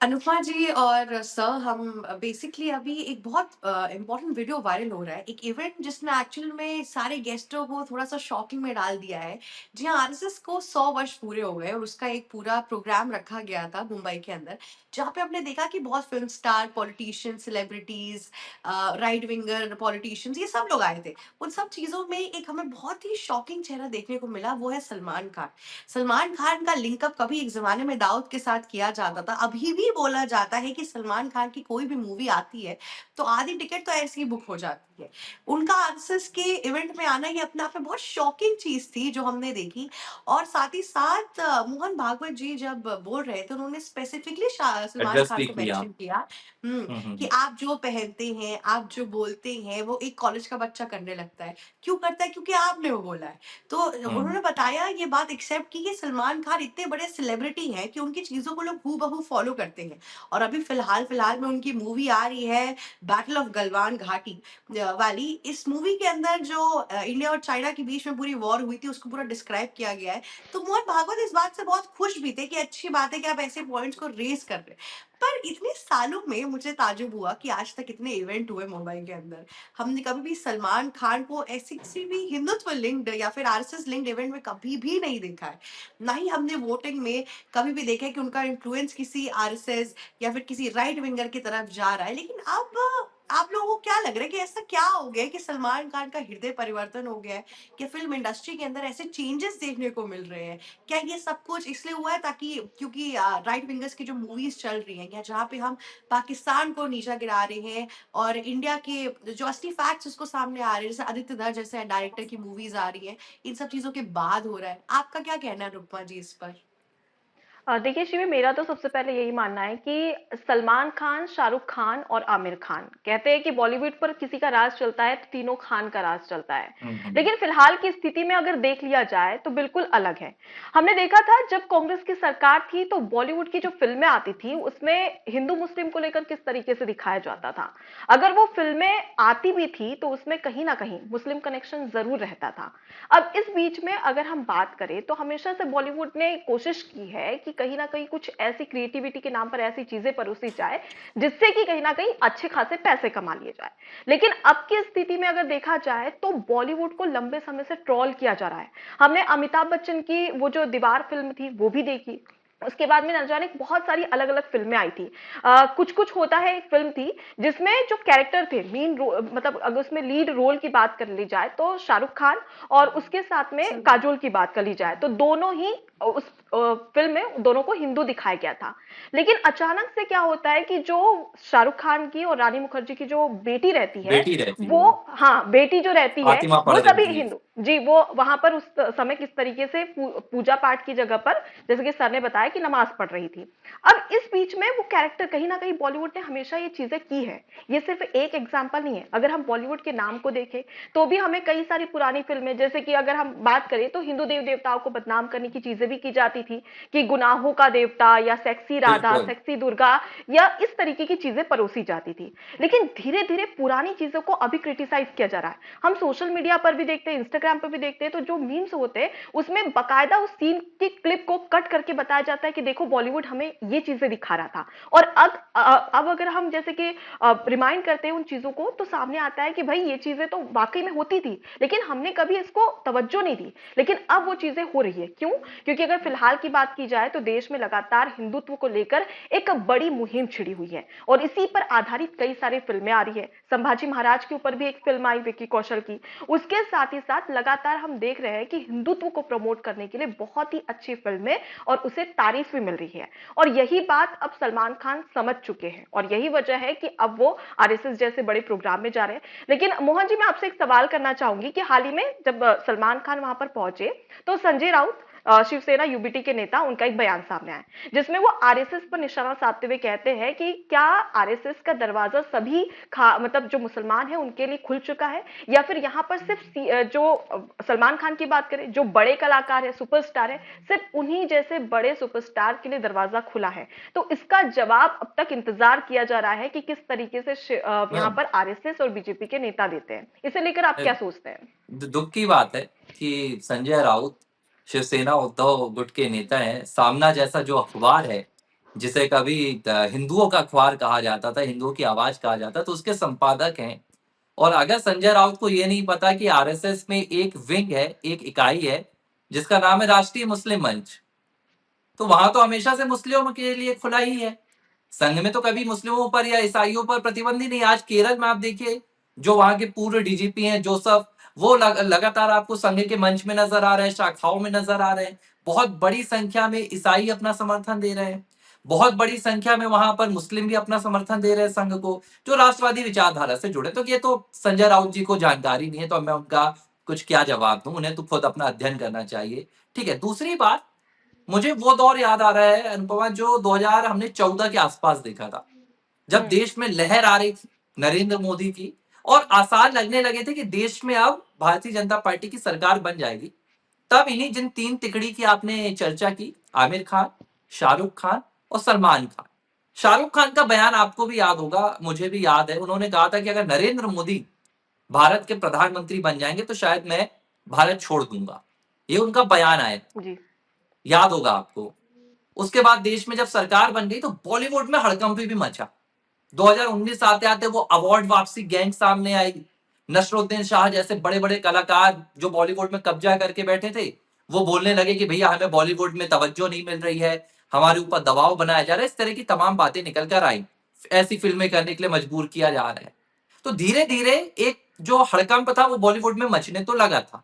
अनुपमा जी और सर हम बेसिकली अभी एक बहुत इम्पोर्टेंट वीडियो वायरल हो रहा है, एक इवेंट जिसने एक्चुअल में सारे गेस्टों को थोड़ा सा शॉकिंग में डाल दिया है। जी हाँ, आरएसएस को 100 वर्ष पूरे हो गए और उसका एक पूरा प्रोग्राम रखा गया था मुंबई के अंदर, जहाँ पे हमने देखा कि बहुत film star, politician, celebrities, right winger politicians, ये सब लोग आए थे। उन सब चीजों में एक हमें बहुत ही शॉकिंग चेहरा देखने को मिला, वो है सलमान खान। सलमान खान का लिंकअप कभी एक ज़माने में दाऊद के साथ किया जाता था। अभी भी बोला जाता है कि सलमान खान की कोई भी मूवी आती है, तो आधी टिकट तो ऐसे ही बुक हो जाती है। उनका आर्टिस्ट के इवेंट में आना ये अपने आप में बहुत शॉकिंग चीज़ थी जो हमने देखी। और साथ ही साथ मोहन भागवत जी जब बोल रहे थे, उन्होंने स्पेसिफिकली सलमान एड्रेस खान भी को किया। मेंशन किया हुँ, हुँ, कि हुँ। आप जो पहनते हैं, आप जो बोलते हैं, वो एक कॉलेज का बच्चा करने लगता है। क्यों करता है? क्योंकि आपने वो बोला है। तो हुँ, उन्होंने बताया, ये बात एक्सेप्ट की कि सलमान खान इतने बड़े सेलिब्रिटी हैं कि उनकी चीज़ों को लोग हूबहू फॉलो करते हैं। और अभी फिलहाल में उनकी मूवी आ रही है, बैटल ऑफ गलवान घाटी वाली। इस मूवी के अंदर जो इंडिया और चाइना के बीच में पूरी वॉर हुई थी, उसको पूरा डिस्क्राइब किया गया है। तो मोहन भागवत इस बात से बहुत खुश भी थे कि अच्छी बात है कि आप ऐसे पॉइंट्स को रेज़ कर रहे हैं। पर इतने सालों में मुझे ताज्जुब हुआ कि आज तक इतने इवेंट हुए मुंबई के अंदर, हमने कभी भी सलमान खान को ऐसी किसी भी हिंदुत्व लिंक्ड या फिर आरएसएस लिंक्ड इवेंट में कभी भी नहीं देखा है। ना ही हमने वोटिंग में कभी भी देखा है कि उनका इन्फ्लुएंस किसी आरएसएस या फिर किसी राइट विंगर की तरफ जा रहा है। लेकिन अब आप लोगों को क्या लग रहा है कि ऐसा क्या हो गया है कि सलमान खान का हृदय परिवर्तन हो गया है, कि फिल्म इंडस्ट्री के अंदर ऐसे चेंजेस देखने को मिल रहे हैं? क्या ये सब कुछ इसलिए हुआ है ताकि क्योंकि राइट विंगर्स की जो मूवीज चल रही हैं, या जहाँ पे हम पाकिस्तान को नीचा गिरा रहे हैं और इंडिया के जो असली फैक्ट्स उसको सामने आ रहे हैं, जैसे आदित्य धर जैसे डायरेक्टर की मूवीज आ रही हैं, इन सब चीजों के बाद हो रहा है? आपका क्या कहना है रुकमा जी इस पर? देखिए शिवी, मेरा तो सबसे पहले यही मानना है कि सलमान खान, शाहरुख खान और आमिर खान कहते हैं कि बॉलीवुड पर किसी का राज चलता है तो तीनों खान का राज चलता है। हुँ, हुँ। लेकिन फिलहाल की स्थिति में अगर देख लिया जाए तो बिल्कुल अलग है। हमने देखा था जब कांग्रेस की सरकार थी तो बॉलीवुड की जो फिल्में आती थी उसमें हिंदू मुस्लिम को लेकर किस तरीके से दिखाया जाता था। अगर वो फिल्में आती भी थी तो उसमें कहीं ना कहीं मुस्लिम कनेक्शन जरूर रहता था। अब इस बीच में अगर हम बात करें तो हमेशा से बॉलीवुड ने कोशिश की है कि कहीं ना कहीं कुछ ऐसी क्रिएटिविटी के नाम पर ऐसी चीजें परोसी जाए जिससे कि कहीं ना कहीं अच्छे खासे पैसे कमा लिए जाए। लेकिन अब की स्थिति में अगर देखा जाए तो बॉलीवुड को लंबे समय से ट्रोल किया जा रहा है। हमने अमिताभ बच्चन की वो जो दीवार फिल्म थी वो भी देखी। उसके बाद में न जाने बहुत सारी अलग अलग फिल्में आई थी। कुछ कुछ होता है एक फिल्म थी जिसमें जो कैरेक्टर थे मेन मतलब अगर उसमें लीड रोल की बात कर ली जाए तो शाहरुख खान और उसके साथ में सलमान। काजोल की बात कर ली जाए तो दोनों ही उस फिल्म में दोनों को हिंदू दिखाया गया था। लेकिन अचानक से क्या होता है कि जो शाहरुख खान की और रानी मुखर्जी की जो बेटी रहती है बेटी रहती है वो, वो, हाँ बेटी जो रहती है फातिमा वो पढ़ रही सभी थी। हिंदू। जी, वो वहां पर उस समय किस तरीके से पूजा पाठ की जगह पर, जैसे कि सर ने बताया कि नमाज पढ़ रही थी। अब इस बीच में वो कैरेक्टर कहीं ना कहीं बॉलीवुड ने हमेशा ये चीजें की है। ये सिर्फ एक एग्जाम्पल नहीं है। अगर हम बॉलीवुड के नाम को देखें तो भी हमें कई सारी पुरानी फिल्में, जैसे कि अगर हम बात करें तो हिंदू देव देवताओं को बदनाम करने की चीजें भी की जाती थी कि गुनाहों का देवता या सेक्सी राधा, बिल्कुल। सेक्सी दुर्गा, या इस तरीके की चीजें परोसी जाती थी। लेकिन धीरे धीरे पुरानी चीजों को अभी क्रिटिसाइज किया जा रहा है। हम सोशल मीडिया पर भी देखते हैं, इंस्टाग्राम पर भी देखते हैं, तो जो मीम्स होते हैं उसमें बकायदा उस सीन की क्लिप को कट करके बताया जाता है कि देखो बॉलीवुड हमें ये चीजें दिखा रहा था। और अब अगर हम जैसे कि रिमाइंड करते हैं उन चीजों को तो सामने आता है कि भाई ये चीजें तो वाकई में होती थी लेकिन हमने कभी इसको तवज्जो नहीं दी। लेकिन अब वो चीजें हो रही है। क्यों? क्योंकि अगर फिलहाल की बात की जाए तो देश में लगातार हिंदुत्व को लेकर एक बड़ी मुहिम छिड़ी हुई है और इसी पर आधारित कई सारी फिल्में आ रही है। संभाजी महाराज के ऊपर भी एक फिल्म आई विक्की कौशल की। उसके साथ ही साथ लगातार हम देख रहे हैं कि हिंदुत्व को प्रमोट करने के लिए बहुत ही अच्छी फिल्में और उसे तारीफ भी मिल रही है। और यही बात अब सलमान खान समझ चुके हैं और यही वजह है कि अब वो आरएसएस जैसे बड़े प्रोग्राम में जा रहे हैं। लेकिन मोहन जी, मैं आपसे एक सवाल करना चाहूंगी कि हाल ही में जब सलमान खान वहां पर पहुंचे तो संजय राउत, शिवसेना यूबीटी के नेता, उनका एक बयान सामने आया जिसमें वो आरएसएस पर निशाना साधते हुए कहते हैं कि क्या आरएसएस का दरवाजा सभी मतलब जो मुसलमान है उनके लिए खुल चुका है, या फिर यहाँ पर सिर्फ सलमान खान की बात करें जो बड़े कलाकार है, सुपरस्टार है, सिर्फ उन्हीं जैसे बड़े सुपरस्टार के लिए दरवाजा खुला है। तो इसका जवाब अब तक इंतजार किया जा रहा है कि किस तरीके से यहाँ मतलब पर आरएसएस और बीजेपी के नेता देते हैं। इसे लेकर आप अ, क्या सोचते हैं? दुःख की बात है कि संजय राउत शिवसेना उद्धव गुट के नेता हैं। सामना जैसा जो अखबार है, जिसे कभी हिंदुओं का अखबार कहा जाता था, हिंदुओं की आवाज कहा जाता, तो उसके संपादक हैं। और अगर संजय राउत को ये नहीं पता कि आरएसएस में एक विंग है, एक इकाई है, जिसका नाम है राष्ट्रीय मुस्लिम मंच, तो वहां तो हमेशा से मुस्लिमों के लिए खुला ही है। संघ में तो कभी मुस्लिमों पर या ईसाइयों पर प्रतिबंध ही नहीं। आज केरल में आप देखिए, जो वहां के पूर्व डीजीपी हैं जोसफ, वो लगातार आपको संघ के मंच में नजर आ रहे हैं, शाखाओं में नजर आ रहे हैं। बहुत बड़ी संख्या में ईसाई अपना समर्थन दे रहे हैं, बहुत बड़ी संख्या में वहां पर मुस्लिम भी अपना समर्थन दे रहे हैं संघ को, जो राष्ट्रवादी विचारधारा से जुड़े। तो ये तो संजय राउत जी को जानकारी नहीं है, तो मैं उनका कुछ क्या जवाब दूं, उन्हें तो खुद अपना अध्ययन करना चाहिए। ठीक है, दूसरी बात, मुझे वो दौर याद आ रहा है अनुपमा, जो 2000 हमने 14 के आसपास देखा था, जब देश में लहर आ रही थी नरेंद्र मोदी की, और आसार लगने लगे थे कि देश में अब भारतीय जनता पार्टी की सरकार बन जाएगी। तब इन्हीं जिन तीन तिकड़ी की आपने चर्चा की, आमिर खान, शाहरुख खान और सलमान खान। शाहरुख खान का बयान आपको भी याद होगा, मुझे भी याद है। उन्होंने कहा था कि अगर नरेंद्र मोदी भारत के प्रधानमंत्री बन जाएंगे तो शायद मैं भारत छोड़ दूंगा। ये उनका बयान आया, जी। याद होगा आपको। उसके बाद देश में जब सरकार बन गई तो बॉलीवुड में हड़कंप भी मचा। 2019 आते आते वो अवार्ड वापसी गैंग सामने आई। नसरुद्दीन शाह जैसे बड़े बड़े कलाकार जो बॉलीवुड में कब्जा करके बैठे थे, वो बोलने लगे कि भैया हमें बॉलीवुड में तवज्जो नहीं मिल रही है, हमारे ऊपर दबाव बनाया जा रहा है। इस तरह की तमाम बातें निकल कर आई, ऐसी फिल्में करने के लिए मजबूर किया जा रहा है। तो धीरे धीरे एक जो हड़कंप था वो बॉलीवुड में मचने तो लगा था।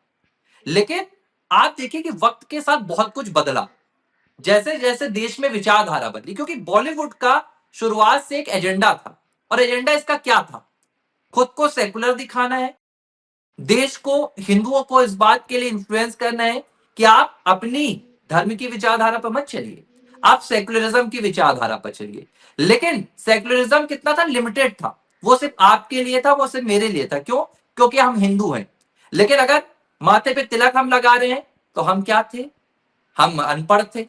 लेकिन आप देखिए कि वक्त के साथ बहुत कुछ बदला, जैसे जैसे देश में विचारधारा बदली, क्योंकि बॉलीवुड का शुरुआत से एक एजेंडा था। और एजेंडा इसका क्या था? खुद को सेकुलर दिखाना है, देश को, हिंदुओं को इस बात के लिए इन्फ्लुएंस करना है कि आप अपनी धर्म की विचारधारा पर मत चलिए, आप सेकुलरिज्म की विचारधारा पर चलिए। लेकिन सेकुलरिज्म कितना था? लिमिटेड था। वो सिर्फ आपके लिए था, वो सिर्फ मेरे लिए था। क्यों? क्योंकि हम हिंदू हैं। लेकिन अगर माथे पे तिलक हम लगा रहे हैं तो हम क्या थे? हम अनपढ़ थे,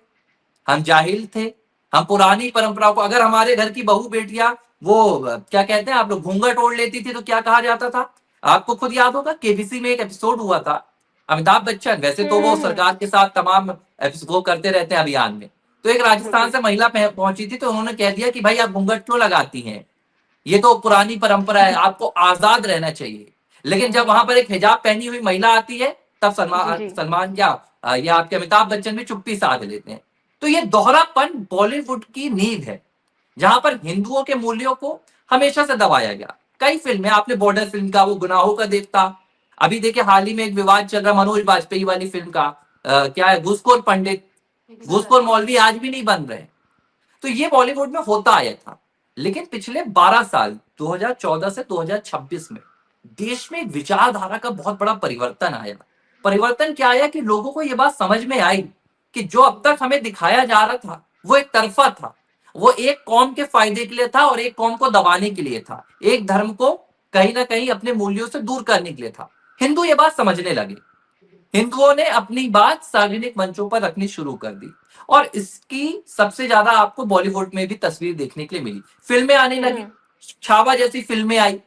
हम जाहिल थे, हम पुरानी परंपरा को, अगर हमारे घर की बहू बेटियां वो क्या कहते हैं आप लोग, घूंघट ओढ़ लेती थी तो क्या कहा जाता था? आपको खुद याद होगा, केबीसी में एक एपिसोड हुआ था, अमिताभ बच्चन, वैसे तो वो हम्म। सरकार के साथ तमाम वो करते रहते हैं अभियान में, तो एक राजस्थान जी। से महिला पहुंची थी, तो उन्होंने कह दिया कि भाई आप घूंघट क्यों लगाती हैं, ये तो पुरानी परंपरा है, आपको आजाद रहना चाहिए। लेकिन जब वहां पर एक हिजाब पहनी हुई महिला आती है, तब सलमान जी। सलमान क्या या आपके अमिताभ बच्चन भी चुप्पी साध लेते हैं। तो ये दोहरापन बॉलीवुड की नींव है, जहां पर हिंदुओं के मूल्यों को हमेशा से दबाया गया। कई फिल्में, आपने बॉर्डर फिल्म का, वो गुनाहों का देवता, अभी देखिए हाल ही में एक विवाद चल रहा मनोज बाजपेयी वाली फिल्म का, क्या है, घूसखोर पंडित, घूसखोर मौलवी आज भी नहीं बन रहे। तो ये बॉलीवुड में होता आया था। लेकिन पिछले 12 साल 2014 से 2026 में देश में विचारधारा का बहुत बड़ा परिवर्तन आया। परिवर्तन क्या आया कि लोगों को यह बात समझ में आई कि जो अब तक हमें दिखाया जा रहा था वो एक तरफा था, वो एक कौम के फायदे के लिए था और एक कौम को दबाने के लिए था, एक धर्म को कहीं ना कहीं अपने मूल्यों से दूर करने के लिए था। हिंदू ये बात समझने लगे, हिंदुओं ने अपनी बात सार्वजनिक मंचों पर रखनी शुरू कर दी, और इसकी सबसे ज्यादा आपको बॉलीवुड में भी तस्वीर देखने के लिए मिली। फिल्में आने लगी, छावा जैसी फिल्में आई,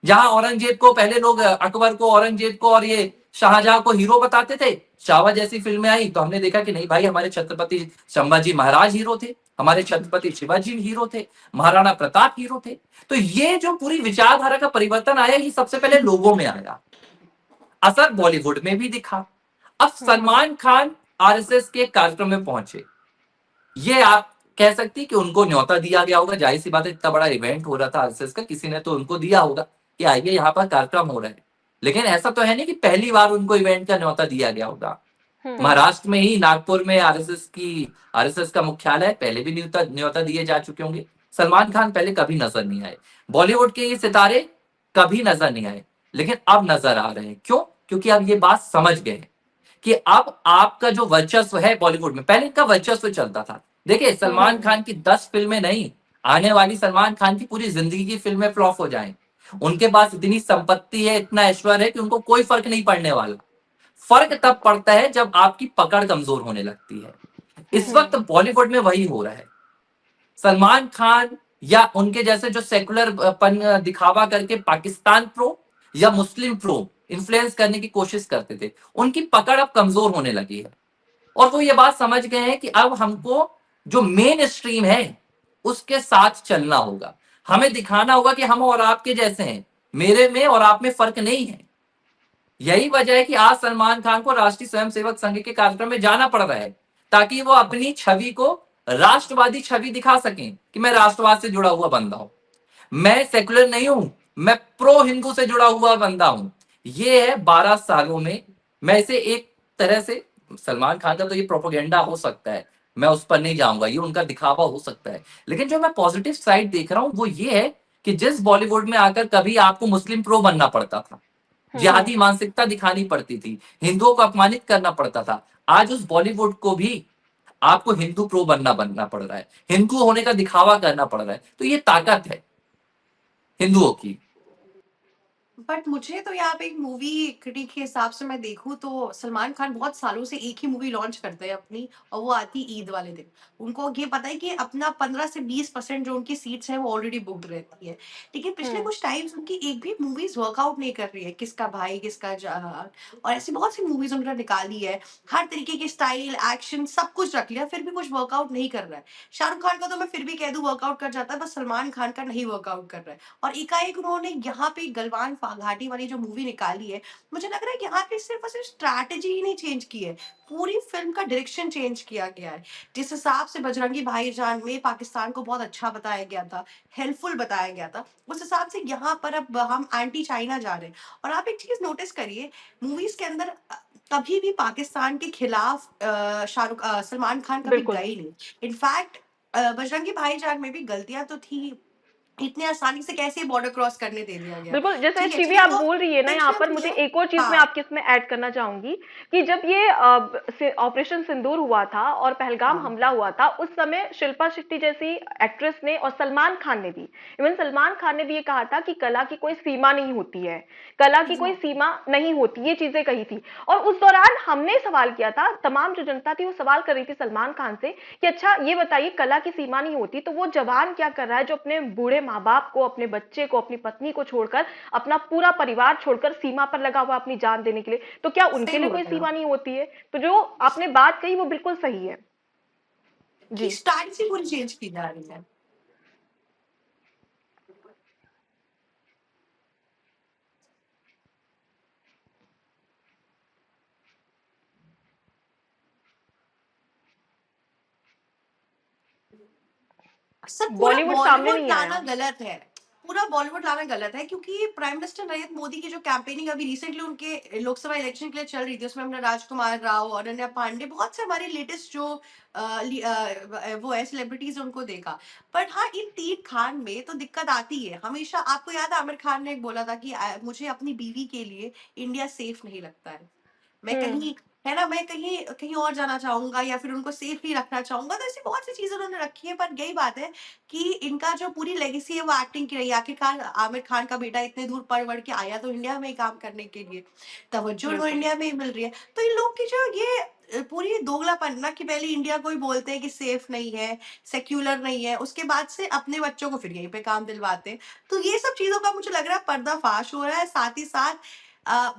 जहां औरंगजेब को, पहले लोग अकबर को, औरंगजेब को और ये शाहजहां को हीरो बताते थे। छावा जैसी फिल्में आई तो हमने देखा कि नहीं भाई, हमारे छत्रपति संभाजी महाराज हीरो थे, हमारे छत्रपति शिवाजी हीरो थे, महाराणा प्रताप हीरो थे। तो ये जो पूरी विचारधारा का परिवर्तन आया, ये सबसे पहले लोगों में आया, असर बॉलीवुड में भी दिखा। अब सलमान खान आरएसएस के कार्यक्रम में पहुंचे, ये आप कह सकती कि उनको न्योता दिया गया होगा, जाहिर सी बात है, इतना बड़ा इवेंट हो रहा था आरएसएस का, किसी ने तो उनको दिया होगा कि आइए यहाँ पर कार्यक्रम हो रहा है। लेकिन ऐसा तो है नहीं कि पहली बार उनको इवेंट का न्योता दिया गया होगा। महाराष्ट्र में ही नागपुर में आरएसएस का मुख्यालय है, पहले भी न्योता न्योता दिए जा चुके होंगे। सलमान खान पहले कभी नजर नहीं आए, बॉलीवुड के ये सितारे कभी नजर नहीं आए, लेकिन अब नजर आ रहे हैं। क्यों? क्योंकि अब ये बात समझ गए हैं कि अब आपका जो वर्चस्व है बॉलीवुड में, पहले इनका वर्चस्व चलता था। देखिए सलमान खान की 10 फिल्में नहीं, आने वाली सलमान खान की पूरी जिंदगी की फिल्में फ्लॉप हो जाएं। उनके पास इतनी संपत्ति है, इतना ऐश्वर्य है कि उनको कोई फर्क नहीं पड़ने वाला। फर्क तब पड़ता है जब आपकी पकड़ कमजोर होने लगती है। इस वक्त बॉलीवुड में वही हो रहा है। सलमान खान या उनके जैसे जो सेकुलर पन दिखावा करके पाकिस्तान प्रो या मुस्लिम प्रो इन्फ्लुएंस करने की कोशिश करते थे, उनकी पकड़ अब कमजोर होने लगी है। और वो ये बात समझ गए हैं कि अब हमको जो मेन स्ट्रीम है उसके साथ चलना होगा। हमें दिखाना होगा कि हम और आपके जैसे हैं, मेरे में और आप में फर्क नहीं है। यही वजह है कि आज सलमान खान को राष्ट्रीय स्वयंसेवक संघ के कार्यक्रम में जाना पड़ रहा है, ताकि वो अपनी छवि को राष्ट्रवादी छवि दिखा सकें कि मैं राष्ट्रवाद से जुड़ा हुआ बंदा हूं, मैं सेकुलर नहीं हूं, मैं प्रो हिंदू से जुड़ा हुआ बंदा हूं। ये है 12 सालों में। मैं इसे एक तरह से, सलमान खान का तो ये प्रोपोगेंडा हो सकता है, मैं उस पर नहीं जाऊंगा, ये उनका दिखावा हो सकता है, लेकिन जो मैं पॉजिटिव साइड देख रहा हूं वो ये है कि जिस बॉलीवुड में आकर कभी आपको मुस्लिम प्रो बनना पड़ता था, जिहादी मानसिकता दिखानी पड़ती थी, हिंदुओं को अपमानित करना पड़ता था, आज उस बॉलीवुड को भी आपको हिंदू प्रो बनना पड़ रहा है, हिंदू होने का दिखावा करना पड़ रहा है। तो ये ताकत है हिंदुओं की। बट मुझे तो यहाँ पे एक मूवी क्रिटिक के हिसाब से मैं देखूँ तो सलमान खान बहुत सालों से एक ही मूवी लॉन्च करते हैं अपनी, और वो आती है ईद वाले दिन। उनको ये पता है कि अपना 15 से 20% जो उनकी सीट्स हैं वो ऑलरेडी बुक्ड रहती है। लेकिन पिछले कुछ टाइम्स उनकी एक भी मूवीज वर्कआउट नहीं कर रही है, किसका भाई किसका जान, और ऐसी बहुत सी मूवीज उन्होंने निकाली है। हर तरीके की स्टाइल एक्शन सब कुछ रख लिया, फिर भी कुछ वर्कआउट नहीं कर रहा है। शाहरुख खान का तो मैं फिर भी कह दूं वर्कआउट कर जाता है, बस सलमान खान का नहीं वर्कआउट कर रहा है। और एकाएक उन्होंने यहाँ पे गलवान घाटी वाली जो मूवी निकाली है, मुझे लग रहा है कि यहाँ पे सिर्फ और सिर्फ स्ट्रैटेजी ही नहीं चेंज की है, पूरी फिल्म का डायरेक्शन चेंज किया गया है। जिस हिसाब से बजरंगी भाईजान में पाकिस्तान को बहुत अच्छा बताया गया था, हेल्पफुल बताया गया था, उस हिसाब से यहाँ पर अब हम एंटी चाइना जा रहे हैं। और आप एक चीज नोटिस करिए, मूवीज के अंदर कभी भी पाकिस्तान के खिलाफ सलमान खान कभी बिल्कुल। गए ही नहीं। इनफैक्ट बजरंगी भाईजान में भी गलतियां तो थी, इतने आसानी से कैसे बॉर्डर क्रॉस करने दे दिया गया। बिल्कुल, जैसे ठीक है, चीज़ें चीज़ें आप तो बोल रही है ना यहाँ पर, इंटेंशनल मुझे है। एक और चीज़ मैं हाँ, आपके इसमें ऐड करना चाहूँगी कि जब ये ऑपरेशन सिंदूर हुआ था और पहलगाम हाँ, हमला हुआ था, उस समय शिल्पा शेट्टी जैसी एक्ट्रेस ने और सलमान खान ने भी, इवन सलमान खान ने भी ये कहा था कि कला की कोई सीमा नहीं होती है, कला की कोई एग्ज़ैक्टली। सीमा नहीं होती, ये चीज़ें कही थी। और उस दौरान हमने सवाल किया था, तमाम जो जनता थी वो सवाल कर रही थी सलमान खान से कि अच्छा ये बताइए, कला की सीमा नहीं होती तो वो जवान क्या कर रहा है जो अपने बूढ़े माँ-बाप को, अपने बच्चे को, अपनी पत्नी को छोड़कर, अपना पूरा परिवार छोड़कर सीमा पर लगा हुआ अपनी जान देने के लिए, तो क्या उनके सही लिए बोल कोई रहे हो सीमा आप, नहीं होती है? तो जो आपने बात कही वो बिल्कुल सही है। कि जी। स्ट्रैटेजी पूरी चेंज की जा रही है। सर पूरा बॉलीवुड सामने बॉलीवुड नहीं लाना आया। गलत है। पूरा बॉलीवुड लाना गलत है, क्योंकि प्राइम मिनिस्टर नरेंद्र मोदी की जो कैंपेनिंग अभी रिसेंटली उनके लोकसभा इलेक्शन के लिए चल रही थी, उसमें हमने राजकुमार राव और अनन्या पांडे, बहुत से हमारे लेटेस्ट जो वो है सेलिब्रिटीज उनको देखा। बट हाँ, इन तीन खान में तो दिक्कत आती है हमेशा। आपको याद है आमिर खान ने एक बोला था कि मुझे अपनी बीवी के लिए इंडिया सेफ नहीं लगता है, मैं हुँ। कहीं, है ना, मैं कहीं कहीं और जाना चाहूँगा या फिर उनको सेफली रखना चाहूँगा। तो ऐसी बहुत सी चीज़ें उन्होंने रखी है, पर यही बात है कि इनका जो पूरी लेगेसी है वो एक्टिंग की रही है। आखिरकार आमिर खान का बेटा इतने दूर पढ़-वढ़ के आया तो इंडिया में ही काम करने के लिए, तवज्जो उनको बिल्कुल। इंडिया में ही मिल रही है। तो इन लोग की जो ये पूरी दोगलापन ना, कि पहले इंडिया को ही बोलते हैं कि सेफ नहीं है, सेक्युलर नहीं है, उसके बाद से अपने बच्चों को फिर यहीं पे काम दिलवाते हैं। तो ये सब चीज़ों का मुझे लग रहा है पर्दाफाश हो रहा है। साथ ही साथ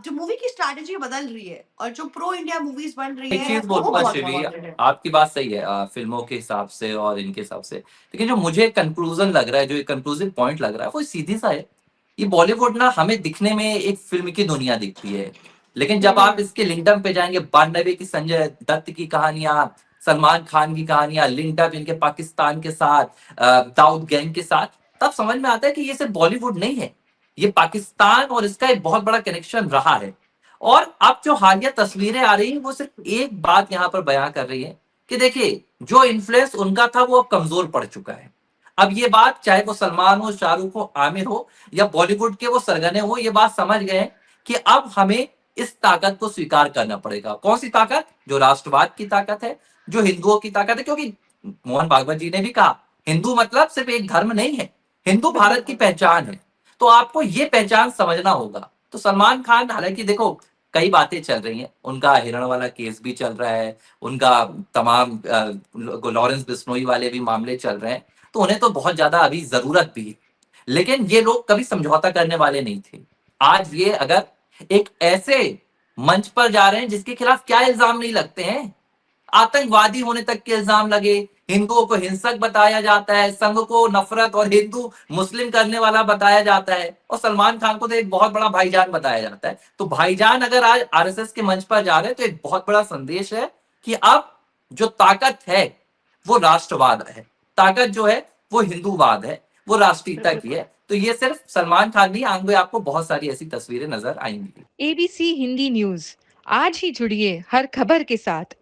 जो मूवी की स्ट्रैटेजी बदल रही है और जो प्रो इंडिया मूवीज बन रही एक है चीज वो बोलूंगा बहुत शिवी, बॉलीवुड है। आपकी बात सही है फिल्मों के हिसाब से और इनके हिसाब से, लेकिन जो मुझे कंक्लूजन लग रहा है, जो एक कंक्लूसिव पॉइंट लग रहा है वो सीधी सा है। ये बॉलीवुड ना हमें दिखने में एक फिल्म की दुनिया दिखती है, लेकिन जब आप हुँ। इसके लिंकडम पे जाएंगे, 92 की संजय दत्त की कहानियां, सलमान खान की कहानियां, लिंकडम इनके पाकिस्तान के साथ, दाऊद गैंग के साथ, तब समझ में आता है कि ये सिर्फ बॉलीवुड नहीं है, ये पाकिस्तान और इसका एक बहुत बड़ा कनेक्शन रहा है। और अब जो हालिया तस्वीरें आ रही हैं वो सिर्फ एक बात यहां पर बयां कर रही है कि देखिए, जो इन्फ्लुएंस उनका था वो अब कमजोर पड़ चुका है। अब ये बात चाहे वो सलमान हो, शाहरुख हो, आमिर हो, या बॉलीवुड के वो सरगने हो, ये बात समझ गए हैं कि अब हमें इस ताकत को स्वीकार करना पड़ेगा। कौन सी ताकत? जो राष्ट्रवाद की ताकत है, जो हिंदुओं की ताकत है। क्योंकि मोहन भागवत जी ने भी कहा, हिंदू मतलब सिर्फ एक धर्म नहीं है, हिंदू भारत की बिल्कुल। पहचान है। तो आपको ये पहचान समझना होगा। तो सलमान खान, हालांकि देखो कई बातें चल रही हैं, उनका हिरण वाला केस भी चल रहा है, उनका तमाम लॉरेंस बिश्नोई वाले भी मामले चल रहे हैं, तो उन्हें तो बहुत ज्यादा अभी जरूरत भी है। लेकिन ये लोग कभी समझौता करने वाले नहीं थे। आज ये अगर एक ऐसे मंच पर जा रहे हैं जिसके खिलाफ क्या इल्जाम नहीं लगते हैं, आतंकवादी होने तक के इल्जाम लगे, हिंदुओं को हिंसक बताया जाता है, संघ को नफरत और हिंदू मुस्लिम करने वाला बताया जाता है, और सलमान खान को तो एक बहुत बड़ा भाईजान बताया जाता है। तो भाईजान अगर आज आरएसएस के मंच पर जा रहे हैं तो एक बहुत बड़ा संदेश है कि अब जो ताकत है वो राष्ट्रवाद है, ताकत जो है वो हिंदूवाद है, वो राष्ट्रीयता की है। तो ये सिर्फ सलमान खान नहीं, आगे आपको बहुत सारी ऐसी तस्वीरें नजर आएंगी। एबीसी हिंदी न्यूज, आज ही जुड़िए हर खबर के साथ।